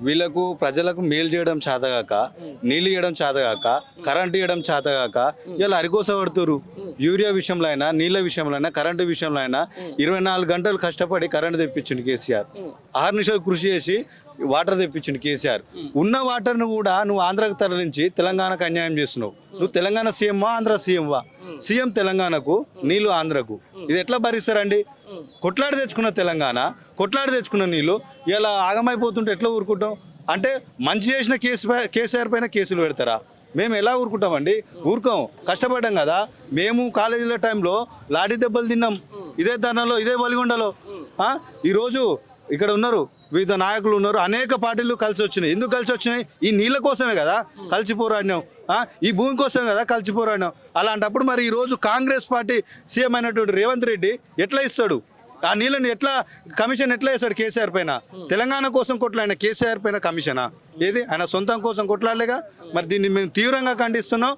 వీళ్ళకు ప్రజలకు మేలు చేయడం చేతగాక, నీళ్ళు ఇవ్వడం చేతగాక, కరెంట్ ఇవ్వడం చేతగాక ఇలా అరికోస పడుతురు. యూరియా విషయంలో అయినా, నీళ్ళ విషయంలో అయినా, కరెంటు విషయంలో అయినా 24 గంటలు కష్టపడి కరెంట్ తెప్పించింది కేసీఆర్. 6 నిమిషాలు కృషి చేసి వాటర్ తెప్పించింది కేసీఆర్. ఉన్న వాటర్ను కూడా నువ్వు ఆంధ్రాకు తరలించి తెలంగాణకు అన్యాయం చేస్తున్నావు. నువ్వు తెలంగాణ సీఎంవా, ఆంధ్ర సీఎంవా? సీఎం తెలంగాణకు, నీళ్లు ఆంధ్రకు. ఇది ఎట్లా భరిస్తారండి? కొట్లాడి తెచ్చుకున్న తెలంగాణ, కొట్లాడి తెచ్చుకున్న నీళ్ళు ఇలా ఆగమైపోతుంటే ఎట్లా ఊరుకుంటాం? అంటే మంచి చేసిన కేసీఆర్ పైన కేసులు పెడతారా? మేము ఎలా ఊరుకుంటామండి? ఊరుకోం. కష్టపడ్డాం కదా. మేము కాలేజీల టైంలో లాఠీ దెబ్బలు తిన్నాం. ఇదే ధర్నాలో, ఇదే వలిగొండలో. ఈరోజు ఇక్కడ ఉన్నారు, వివిధ నాయకులు ఉన్నారు, అనేక పార్టీలు కలిసి వచ్చినాయి. ఎందుకు కలిసి వచ్చినాయి? ఈ నీళ్ళ కోసమే కదా కలిసి పోరాడినాం. ఈ భూమి కోసమే కదా కలిసి పోరాడినాం. అలాంటప్పుడు మరి ఈరోజు కాంగ్రెస్ పార్టీ సీఎం అయినటువంటి రేవంత్ రెడ్డి ఎట్లా ఇస్తాడు? ఆ నీళ్ళని ఎట్లా కమిషన్ ఎట్లా వేస్తాడు కేసీఆర్ పైన? తెలంగాణ కోసం కొట్లాడిన కేసీఆర్ పైన కమిషనా? ఏది ఆయన సొంతం కోసం కొట్లాడలేగా? మరి దీన్ని మేము తీవ్రంగా ఖండిస్తున్నాం.